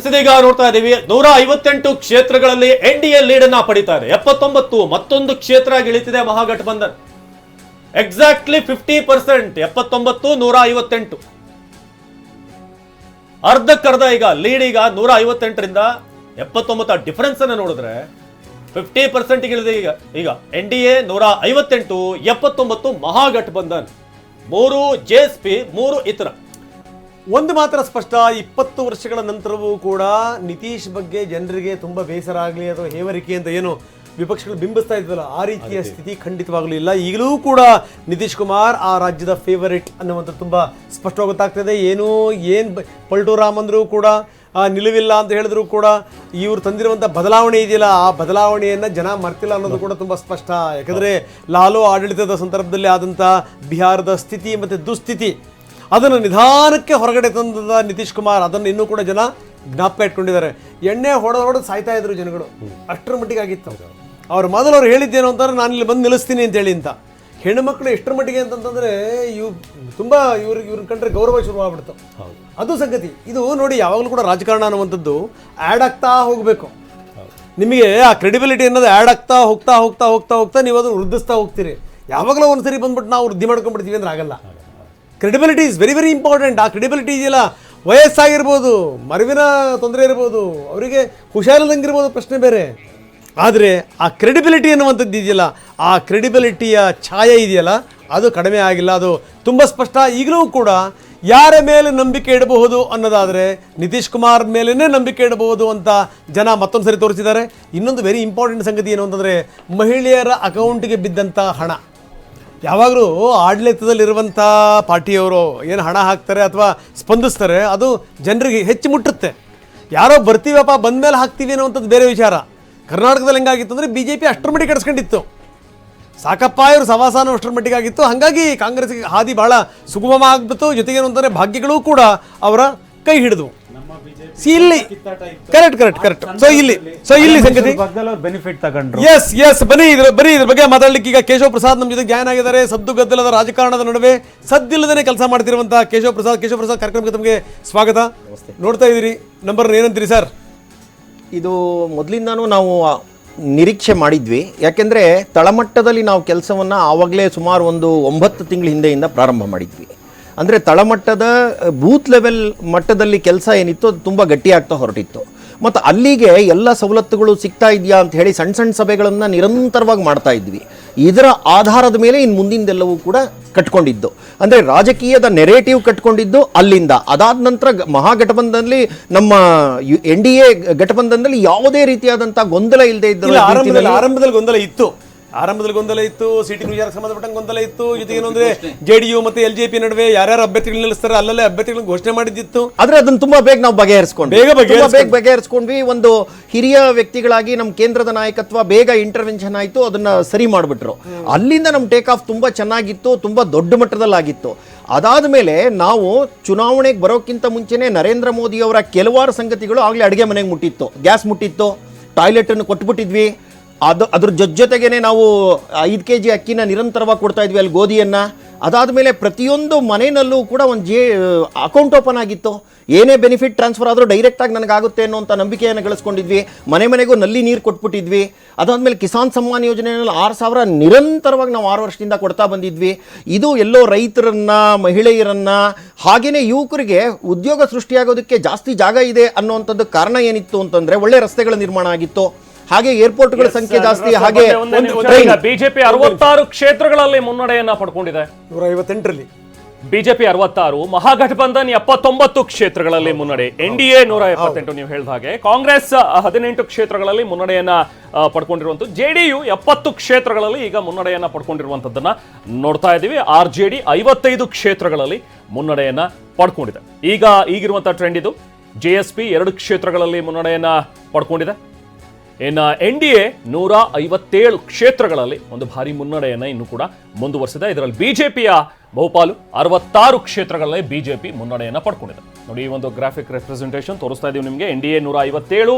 ಇದೀಗ ನೋಡ್ತಾ ಇದ್ದೀವಿ 158 ಕ್ಷೇತ್ರಗಳಲ್ಲಿ NDA ಲೀಡ್ ಅನ್ನ ಪಡಿತಾ ಇದೆ. 79 ಮತ್ತೊಂದು ಕ್ಷೇತ್ರ ಇಳಿತಿದೆ ಮಹಾಗಠಬಂಧನ್. ಎಕ್ಸಾಕ್ಟ್ಲಿ 50%. 79 158 ಅರ್ಧಕ್ಕರ್ಧ ಈಗ ಲೀಡ್. ಈಗ 158ರಿಂದ 79 ಡಿಫರೆನ್ಸ್ ಅನ್ನ ನೋಡಿದ್ರೆ 50% ಇಳಿದಿದೆ. ಈಗ NDA 158, 79 ಮಹಾಗಠಬಂಧನ್, 3 JSP, 3 ಇತರ. ಒಂದು ಮಾತ್ರ ಸ್ಪಷ್ಟ, 20 ವರ್ಷಗಳ ನಂತರವೂ ಕೂಡ ನಿತೀಶ್ ಬಗ್ಗೆ ಜನರಿಗೆ ತುಂಬಾ ಬೇಸರ ಆಗಲಿ ಅಥವಾ ಹೇವರಿಕೆ ಅಂತ ಏನು ವಿಪಕ್ಷಗಳು ಬಿಂಬಿಸ್ತಾ ಇದ್ವಲ್ಲ, ಆ ರೀತಿಯ ಸ್ಥಿತಿ ಖಂಡಿತವಾಗ್ಲೂ ಇಲ್ಲ. ಈಗಲೂ ಕೂಡ ನಿತೀಶ್ ಕುಮಾರ್ ಆ ರಾಜ್ಯದ ಫೇವರಿಟ್ ಅನ್ನುವಂಥದ್ದು ತುಂಬಾ ಸ್ಪಷ್ಟವಾಗಿ ಗೊತ್ತಾಗ್ತದೆ. ಏನು ಪಲ್ಟು ರಾಮ್ ಅಂದರೂ ಕೂಡ ನಿಲುವಿಲ್ಲ ಅಂತ ಹೇಳಿದ್ರು ಕೂಡ ಇವ್ರು ತಂದಿರುವಂಥ ಬದಲಾವಣೆ ಇದೆಯಲ್ಲ, ಆ ಬದಲಾವಣೆಯನ್ನು ಜನ ಮರ್ತಿಲ್ಲ ಅನ್ನೋದು ಕೂಡ ತುಂಬ ಸ್ಪಷ್ಟ. ಯಾಕಂದರೆ ಲಾಲು ಆಡಳಿತದ ಸಂದರ್ಭದಲ್ಲಿ ಆದಂಥ ಬಿಹಾರದ ಸ್ಥಿತಿ ಮತ್ತು ದುಸ್ಥಿತಿ ಅದನ್ನು ನಿಧಾನಕ್ಕೆ ಹೊರಗಡೆ ತಂದ ನಿತೀಶ್ ಕುಮಾರ್ ಅದನ್ನು ಇನ್ನೂ ಕೂಡ ಜನ ಜ್ಞಾಪಕ ಇಟ್ಕೊಂಡಿದ್ದಾರೆ. ಎಣ್ಣೆ ಹೊಡೆದು ಸಾಯ್ತಾ ಇದ್ರು ಜನಗಳು, ಅಷ್ಟರ ಮಟ್ಟಿಗೆ ಆಗಿತ್ತು. ಅವ್ರು ಮೊದಲು ಅವ್ರು ಹೇಳಿದ್ದೇನು ಅಂತಂದ್ರೆ ನಾನು ಇಲ್ಲಿ ಬಂದು ನಿಲ್ಲಿಸ್ತೀನಿ ಅಂತೇಳಿ ಅಂತ. ಹೆಣ್ಣುಮಕ್ಕಳು ಎಷ್ಟರ ಮಟ್ಟಿಗೆ ಅಂತಂತಂದರೆ ತುಂಬ ಇವ್ರನ್ನ ಕಂಡ್ರೆ ಗೌರವ ಶುರುವಾಗ್ಬಿಡ್ತು. ಅದು ಸಂಗತಿ. ಇದು ನೋಡಿ, ಯಾವಾಗಲೂ ಕೂಡ ರಾಜಕಾರಣ ಅನ್ನುವಂಥದ್ದು ಆ್ಯಡ್ ಆಗ್ತಾ ಹೋಗಬೇಕು. ನಿಮಗೆ ಆ ಕ್ರೆಡಿಬಿಲಿಟಿ ಅನ್ನೋದು ಆ್ಯಡ್ ಆಗ್ತಾ ಹೋಗ್ತಾ ಹೋಗ್ತಾ ಹೋಗ್ತಾ ಹೋಗ್ತಾ ನೀವು ಅದನ್ನು ವೃದ್ಧಿಸ್ತಾ ಹೋಗ್ತೀರಿ. ಯಾವಾಗಲೂ ಒಂದು ಸರಿ ಬಂದ್ಬಿಟ್ಟು ನಾವು ವೃದ್ಧಿ ಮಾಡ್ಕೊಂಡ್ಬಿಡ್ತೀವಿ ಅಂದ್ರೆ ಆಗಲ್ಲ. Credibility is very very important. ಆ ಕ್ರೆಡಿಬಿಲಿಟಿ ಇದೆಯಲ್ಲ, ವಯಸ್ಸಾಗಿರ್ಬೋದು, ಮರವಿನ ತೊಂದರೆ ಇರ್ಬೋದು, ಅವರಿಗೆ ಹುಷಾರಿಲ್ಲದಂಗಿರ್ಬೋದು, ಪ್ರಶ್ನೆ ಬೇರೆ. ಆದರೆ ಆ ಕ್ರೆಡಿಬಿಲಿಟಿ ಅನ್ನುವಂಥದ್ದು ಇದೆಯಲ್ಲ, ಆ ಕ್ರೆಡಿಬಿಲಿಟಿಯ ಛಾಯೆ ಇದೆಯಲ್ಲ, ಅದು ಕಡಿಮೆ ಆಗಿಲ್ಲ. ಅದು ತುಂಬ ಸ್ಪಷ್ಟ. ಈಗಲೂ ಕೂಡ ಯಾರ ಮೇಲೆ ನಂಬಿಕೆ ಇಡಬಹುದು ಅನ್ನೋದಾದರೆ ನಿತೀಶ್ ಕುಮಾರ್ ಮೇಲೇ ನಂಬಿಕೆ ಇಡಬಹುದು ಅಂತ ಜನ ಮತ್ತೊಂದು ಸರಿ ತೋರಿಸಿದ್ದಾರೆ. ಇನ್ನೊಂದು ವೆರಿ ಇಂಪಾರ್ಟೆಂಟ್ ಸಂಗತಿ ಏನು ಅಂತಂದರೆ, ಮಹಿಳೆಯರ ಅಕೌಂಟಿಗೆ ಬಿದ್ದಂಥ ಹಣ. ಯಾವಾಗಲೂ ಆಡಳಿತದಲ್ಲಿರುವಂಥ ಪಾರ್ಟಿಯವರು ಏನು ಹಣ ಹಾಕ್ತಾರೆ ಅಥವಾ ಸ್ಪಂದಿಸ್ತಾರೆ, ಅದು ಜನರಿಗೆ ಹೆಚ್ಚು ಮುಟ್ಟುತ್ತೆ. ಯಾರೋ ಬರ್ತೀವಪ್ಪ ಬಂದಮೇಲೆ ಹಾಕ್ತೀವಿ ಅನ್ನೋವಂಥದ್ದು ಬೇರೆ ವಿಚಾರ. ಕರ್ನಾಟಕದಲ್ಲಿ ಹೆಂಗಾಗಿತ್ತು ಅಂದರೆ BJP ಅಷ್ಟರ ಮಟ್ಟಿಗೆ ಕಟ್ಸ್ಕೊಂಡಿತ್ತು. ಸಾಕಪ್ಪ ಇವರು ಸವಾಸಾನು ಅಷ್ಟರ ಮಟ್ಟಿಗೆ ಆಗಿತ್ತು. ಹಾಗಾಗಿ ಕಾಂಗ್ರೆಸ್ಗೆ ಹಾದಿ ಬಹಳ ಸುಗಮವಾಗಿಬಿಟ್ಟು, ಜೊತೆಗೇನು ಅಂತಂದರೆ ಭಾಗ್ಯಗಳು ಕೂಡ ಅವರ ಕೈ ಹಿಡಿದು. ಇಲ್ಲಿ ಕರೆಕ್ಟ್. ಸೊ ಇಲ್ಲಿ ಸಂಗತಿ ಬೆನಿಫಿಟ್ ತಗೊಂಡ್ರು. ಎಸ್ ಬನ್ನಿ ಇದ್ರ ಬಗ್ಗೆ ಮಾತಾಡ್ಲಿಕ್ಕೆ ಈಗ ಕೇಶವ್ ಪ್ರಸಾದ್ ನಮ್ಮ ಜೊತೆ ಜಾಯ್ನ್ ಆಗಿದ್ದಾರೆ. ಸದ್ದು ಗದ್ದಲದ ರಾಜಕಾರಣದ ನಡುವೆ ಸದ್ದಿಲ್ಲದೇ ಕೆಲಸ ಮಾಡ್ತಿರುವಂತಹ ಕೇಶವ್ ಪ್ರಸಾದ್ ಕಾರ್ಯಕ್ರಮಕ್ಕೆ ತಮಗೆ ಸ್ವಾಗತ. ನೋಡ್ತಾ ಇದ್ದೀರಿ, ನಂಬರ್ ಏನಂತೀರಿ ಸರ್? ಇದು ಮೊದಲಿಂದಾನು ನಾವು ನಿರೀಕ್ಷೆ ಮಾಡಿದ್ವಿ. ಯಾಕೆಂದರೆ ತಳಮಟ್ಟದಲ್ಲಿ ನಾವು ಕೆಲಸವನ್ನು ಆವಾಗಲೇ ಸುಮಾರು ಒಂದು 9 ತಿಂಗಳ ಹಿಂದೆಯಿಂದ ಪ್ರಾರಂಭ ಮಾಡಿದ್ವಿ. ಅಂದರೆ ತಳಮಟ್ಟದ ಬೂತ್ ಲೆವೆಲ್ ಮಟ್ಟದಲ್ಲಿ ಕೆಲಸ ಏನಿತ್ತು ಅದು ತುಂಬ ಗಟ್ಟಿಯಾಗ್ತಾ ಹೊರಟಿತ್ತು. ಮತ್ತು ಅಲ್ಲಿಗೆ ಎಲ್ಲ ಸವಲತ್ತುಗಳು ಸಿಗ್ತಾ ಇದೆಯಾ ಅಂತ ಹೇಳಿ ಸಣ್ಣ ಸಣ್ಣ ಸಭೆಗಳನ್ನು ನಿರಂತರವಾಗಿ ಮಾಡ್ತಾ ಇದ್ವಿ. ಇದರ ಆಧಾರದ ಮೇಲೆ ಇನ್ನು ಮುಂದಿಂದೆಲ್ಲವೂ ಕೂಡ ಕಟ್ಕೊಂಡಿದ್ದು, ಅಂದರೆ ರಾಜಕೀಯದ ನೆರೇಟಿವ್ ಕಟ್ಕೊಂಡಿದ್ದು ಅಲ್ಲಿಂದ. ಅದಾದ ನಂತರ ಮಹಾಗಠಬಂಧನಲ್ಲಿ ನಮ್ಮ NDA ಗಠಬಂಧನದಲ್ಲಿ ಯಾವುದೇ ರೀತಿಯಾದಂಥ ಗೊಂದಲ ಇಲ್ಲದೆ ಇದ್ದ ಆರಂಭದಲ್ಲಿ ಗೊಂದಲ ಇತ್ತು. ಸಿಟಿ ವಿಚಾರಕ್ಕೆ ಸಂಬಂಧಪಟ್ಟಂಗೆ ಗೊಂದಲ ಇತ್ತು. ಜೊತೆಗೆ ಏನಂದ್ರೆ JDU ಮತ್ತು LJP ನಡುವೆ ಯಾರ್ಯಾರು ಅಭ್ಯರ್ಥಿಗಳು ನಿಲ್ಲಿಸ್ತಾರೆ ಅಲ್ಲಲ್ಲೇ ಅಭ್ಯರ್ಥಿಗಳನ್ನು ಘೋಷಣೆ ಮಾಡಿದ್ದಿತ್ತು. ಆದ್ರೆ ಅದನ್ನು ತುಂಬಾ ಬೇಗ ನಾವು ಬಗೆಹರಿಸ್ಕೊಂಡ್ವಿ. ಒಂದು ಹಿರಿಯ ವ್ಯಕ್ತಿಗಳಾಗಿ ನಮ್ಮ ಕೇಂದ್ರದ ನಾಯಕತ್ವ ಬೇಗ ಇಂಟರ್ವೆನ್ಷನ್ ಆಯಿತು, ಅದನ್ನ ಸರಿ ಮಾಡಿಬಿಟ್ರು. ಅಲ್ಲಿಂದ ನಮ್ಮ ಟೇಕ್ ಆಫ್ ತುಂಬಾ ಚೆನ್ನಾಗಿತ್ತು, ತುಂಬಾ ದೊಡ್ಡ ಮಟ್ಟದಲ್ಲಾಗಿತ್ತು. ಅದಾದ ಮೇಲೆ ನಾವು ಚುನಾವಣೆಗೆ ಬರೋಕ್ಕಿಂತ ಮುಂಚೆನೆ ನರೇಂದ್ರ ಮೋದಿ ಅವರ ಕೆಲವಾರು ಸಂಗತಿಗಳು ಆಗಲೇ ಅಡುಗೆ ಮನೆಗೆ ಮುಟ್ಟಿತ್ತು. ಗ್ಯಾಸ್ ಮುಟ್ಟಿತ್ತು, ಟಾಯ್ಲೆಟ್ ಅನ್ನು ಕೊಟ್ಬಿಟ್ಟಿದ್ವಿ. ಅದ್ರ ಜೊತೆಗೇನೆ ನಾವು 5 kg ಅಕ್ಕಿನ ನಿರಂತರವಾಗಿ ಕೊಡ್ತಾ ಇದ್ವಿ, ಅಲ್ಲಿ ಗೋಧಿಯನ್ನು. ಅದಾದ ಮೇಲೆ ಪ್ರತಿಯೊಂದು ಮನೆಯಲ್ಲೂ ಕೂಡ ಒಂದು ಅಕೌಂಟ್ ಓಪನ್ ಆಗಿತ್ತು. ಏನೇ ಬೆನಿಫಿಟ್ ಟ್ರಾನ್ಸ್ಫರ್ ಆದರೂ ಡೈರೆಕ್ಟಾಗಿ ನನಗಾಗುತ್ತೆ ಅನ್ನೋಂಥ ನಂಬಿಕೆಯನ್ನು ಗಳಿಸ್ಕೊಂಡಿದ್ವಿ. ಮನೆಗೂ ನಲ್ಲಿ ನೀರು ಕೊಟ್ಬಿಟ್ಟಿದ್ವಿ. ಅದಾದಮೇಲೆ ಕಿಸಾನ್ ಸಮ್ಮಾನ್ ಯೋಜನೆಯಲ್ಲಿ 6,000 ನಿರಂತರವಾಗಿ ನಾವು 6 ವರ್ಷದಿಂದ ಕೊಡ್ತಾ ಬಂದಿದ್ವಿ. ಇದು ಎಲ್ಲೋ ರೈತರನ್ನ, ಮಹಿಳೆಯರನ್ನ, ಹಾಗೆಯೇ ಯುವಕರಿಗೆ ಉದ್ಯೋಗ ಸೃಷ್ಟಿಯಾಗೋದಕ್ಕೆ ಜಾಸ್ತಿ ಜಾಗ ಇದೆ ಅನ್ನೋವಂಥದ್ದು ಕಾರಣ ಏನಿತ್ತು ಅಂತಂದರೆ ಒಳ್ಳೆ ರಸ್ತೆಗಳ ನಿರ್ಮಾಣ ಆಗಿತ್ತು, ಹಾಗೆ ಏರ್ಪೋರ್ಟ್ಗಳ ಸಂಖ್ಯೆ ಜಾಸ್ತಿ, ಹಾಗೆ ಬಿಜೆಪಿ 66 ಕ್ಷೇತ್ರಗಳಲ್ಲಿ ಮುನ್ನಡೆಯನ್ನ ಪಡ್ಕೊಂಡಿದೆ. 158ರಲ್ಲಿ ಬಿಜೆಪಿ 66, ಮಹಾಗಠಬಂಧನ್ 79 ಕ್ಷೇತ್ರಗಳಲ್ಲಿ ಮುನ್ನಡೆ, NDA 178 ನೀವು ಹೇಳಿದ ಹಾಗೆ, ಕಾಂಗ್ರೆಸ್ 18 ಕ್ಷೇತ್ರಗಳಲ್ಲಿ ಮುನ್ನಡೆಯನ್ನ ಪಡ್ಕೊಂಡಿರುವಂತದ್ದು, JDU 70 ಕ್ಷೇತ್ರಗಳಲ್ಲಿ ಈಗ ಮುನ್ನಡೆಯನ್ನ ಪಡ್ಕೊಂಡಿರುವಂತದ್ದನ್ನ ನೋಡ್ತಾ ಇದ್ದೀವಿ. RJD 55 ಕ್ಷೇತ್ರಗಳಲ್ಲಿ ಮುನ್ನಡೆಯನ್ನ ಪಡ್ಕೊಂಡಿದೆ. ಈಗಿರುವಂತಹ ಟ್ರೆಂಡ್ ಇದು. JSP 2 ಕ್ಷೇತ್ರಗಳಲ್ಲಿ ಮುನ್ನಡೆಯನ್ನ ಪಡ್ಕೊಂಡಿದೆ. ಇನ್ನು NDA 157 ಕ್ಷೇತ್ರಗಳಲ್ಲಿ ಒಂದು ಭಾರಿ ಮುನ್ನಡೆಯನ್ನ ಇನ್ನು ಕೂಡ ಮುಂದುವರಿಸಿದೆ. ಇದರಲ್ಲಿ ಬಿಜೆಪಿಯ ಬಹುಪಾಲು 66 ಕ್ಷೇತ್ರಗಳಲ್ಲಿ ಬಿಜೆಪಿ ಮುನ್ನಡೆಯನ್ನ ಪಡ್ಕೊಂಡಿದೆ. ನೋಡಿ, ಈ ಒಂದು ಗ್ರಾಫಿಕ್ ರೆಪ್ರೆಸೆಂಟೇಷನ್ ತೋರಿಸ್ತಾ ಇದೀವಿ ನಿಮಗೆ. NDA 157,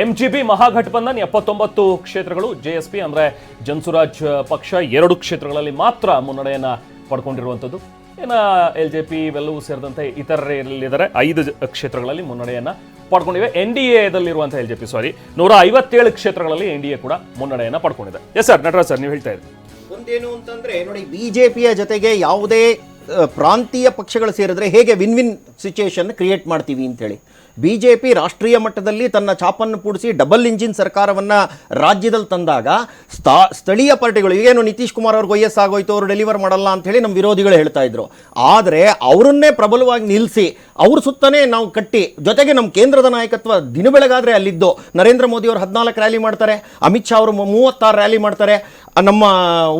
MGB ಮಹಾಗಠಬಂಧನ್ 79 ಕ್ಷೇತ್ರಗಳು, JSP ಅಂದ್ರೆ ಜನ್ಸುರಾಜ್ ಪಕ್ಷ 2 ಕ್ಷೇತ್ರಗಳಲ್ಲಿ ಮಾತ್ರ ಮುನ್ನಡೆಯನ್ನ ಪಡ್ಕೊಂಡಿರುವಂಥದ್ದು. ಇನ್ನು LJP ಇವೆಲ್ಲವೂ ಸೇರಿದಂತೆ ಇತರರಿದ್ದಾರೆ 5 ಕ್ಷೇತ್ರಗಳಲ್ಲಿ ಮುನ್ನಡೆಯನ್ನ ಪಡ್ಕೊಂಡಿವೆ. NDAದಲ್ಲಿರುವಂತಹ LJP 157 ಕ್ಷೇತ್ರಗಳಲ್ಲಿ NDA ಕೂಡ ಮುನ್ನಡೆಯನ್ನ ಪಡ್ಕೊಂಡಿದೆ. ಎಸ್ ಸರ್, ನಟರಾಜ್ ಸರ್, ನೀವು ಹೇಳ್ತಾ ಇದ್ರಿ ಒಂದೇನು ಅಂತಂದ್ರೆ ನೋಡಿ, ಬಿಜೆಪಿಯ ಜೊತೆಗೆ ಯಾವುದೇ ಪ್ರಾಂತೀಯ ಪಕ್ಷಗಳು ಸೇರಿದ್ರೆ ಹೇಗೆ ವಿನ್ ವಿನ್ ಸಿಚುಯೇಷನ್ ಕ್ರಿಯೇಟ್ ಮಾಡ್ತೀವಿ ಅಂತೇಳಿ ಬಿಜೆಪಿ ರಾಷ್ಟ್ರೀಯ ಮಟ್ಟದಲ್ಲಿ ತನ್ನ ಚಾಪನ್ನು ಪೂಡಿಸಿ ಡಬಲ್ ಇಂಜಿನ್ ಸರ್ಕಾರವನ್ನ ರಾಜ್ಯದಲ್ಲಿ ತಂದಾಗ ಸ್ಥಳೀಯ ಪಾರ್ಟಿಗಳು, ಈಗೇನು ನಿತೀಶ್ ಕುಮಾರ್ ಅವ್ರಿಗೆ ವಯಸ್ಸಾಗೋಯ್ತು, ಅವರು ಡೆಲಿವರ್ ಮಾಡಲ್ಲ ಅಂತ ಹೇಳಿ ನಮ್ಮ ವಿರೋಧಿಗಳು ಹೇಳ್ತಾ ಇದ್ರು. ಆದರೆ ಅವರನ್ನೇ ಪ್ರಬಲವಾಗಿ ನಿಲ್ಲಿಸಿ ಅವ್ರ ಸುತ್ತನೇ ನಾವು ಕಟ್ಟಿ, ಜೊತೆಗೆ ನಮ್ಮ ಕೇಂದ್ರದ ನಾಯಕತ್ವ ದಿನ ಬೆಳಗಾದ್ರೆ ಅಲ್ಲಿದ್ದು ನರೇಂದ್ರ ಮೋದಿ ಅವರು 14 ರ್ಯಾಲಿ ಮಾಡ್ತಾರೆ, ಅಮಿತ್ ಶಾ ಅವರು 36 ರ್ಯಾಲಿ ಮಾಡ್ತಾರೆ, ನಮ್ಮ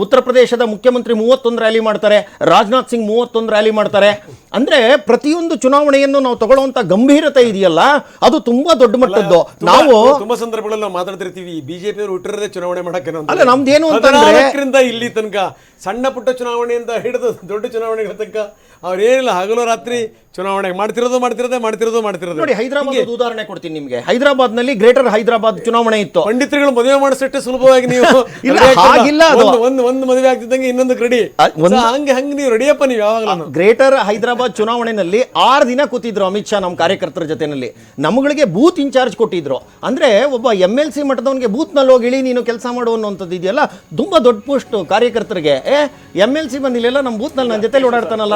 ಉತ್ತರ ಪ್ರದೇಶದ ಮುಖ್ಯಮಂತ್ರಿ 31 ರ್ಯಾಲಿ ಮಾಡ್ತಾರೆ, ರಾಜನಾಥ್ ಸಿಂಗ್ 31 ರ್ಯಾಲಿ ಮಾಡ್ತಾರೆ. ಅಂದ್ರೆ ಪ್ರತಿಯೊಂದು ಚುನಾವಣೆಯನ್ನು ನಾವು ತಗೊಳ್ಳುವಂತ ಗಂಭೀರತೆ ಇದೆಯಲ್ಲ, ಅದು ತುಂಬಾ ದೊಡ್ಡ ಮಟ್ಟದ್ದು. ನಾವು ತುಂಬಾ ಸಂದರ್ಭಗಳಲ್ಲಿ ನಾವು ಮಾತಾಡ್ತಿರ್ತೀವಿ, ಬಿಜೆಪಿ ಅವರು ಹುಟ್ಟಿರದೆ ಚುನಾವಣೆ ಮಾಡಕ್ಕೆ ಅಲ್ಲ, ನಮ್ದೇನು ಅಂತಂದ್ರೆ ಇಲ್ಲಿ ತನಕ ಸಣ್ಣ ಪುಟ್ಟ ಚುನಾವಣೆಯಿಂದ ಹಿಡಿದು ದೊಡ್ಡ ಚುನಾವಣೆಗಳ ತನಕ ಅವ್ರೇನಿಲ್ಲ, ಹಗಲು ರಾತ್ರಿ ಚುನಾವಣೆ ಮಾಡ್ತಿರೋದು. ನೋಡಿ, ಹೈದರಾಬಾದ್ ಉದಾಹರಣೆ ಕೊಡ್ತೀನಿ ನಿಮ್ಗೆ. ಹೈದರಾಬಾದ್ ನಲ್ಲಿ ಗ್ರೇಟರ್ ಹೈದರಾಬಾದ್ ಚುನಾವಣೆ ಇತ್ತು. ಪಂಡಿತರುಗಳು ಮದುವೆ ಮಾಡಿಸಷ್ಟೇ ಸುಲಭವಾಗಿ ನೀವು ಹಾಗಿಲ್ಲ, ಒಂದು ಮದುವೆ ಆಗ್ತಿದ್ದಂಗೆ ಇನ್ನೊಂದಕ್ಕೆ ರೆಡಿ, ಹಂಗೆ ನೀವು ರೆಡಿಯಪ್ಪ ನೀವು ಯಾವಾಗಲೂ. ಗ್ರೇಟರ್ ಹೈದರಾಬಾದ್ ಚುನಾವಣೆಯಲ್ಲಿ 6 ದಿನ ಕೂತಿದ್ರು ಅಮಿತ್ ಶಾ ನಮ್ಮ ಕಾರ್ಯಕರ್ತರ ಜೊತೆನಲ್ಲಿ. ನಮ್ಮಗಳಿಗೆ ಬೂತ್ ಇನ್ಚಾರ್ಜ್ ಕೊಟ್ಟಿದ್ರು. ಅಂದ್ರೆ ಒಬ್ಬ MLC ಮಟ್ಟದವನಿಗೆ ಬೂತ್ ನಲ್ಲಿ ಹೋಗಿ ಇಳಿ ನೀನು ಕೆಲಸ ಮಾಡು ಅನ್ನುವಂಥದ್ದು ಇದೆಯಲ್ಲ, ತುಂಬಾ ದೊಡ್ಡ ಪೋಸ್ಟ್ ಕಾರ್ಯಕರ್ತರಿಗೆ. MLC ಬಂದಿಲ್ಲ, ನಮ್ಮ ಬೂತ್ ನಲ್ಲಿ ನನ್ನ ಜೊತೆ ಓಡಾಡ್ತಾನಲ್ಲ.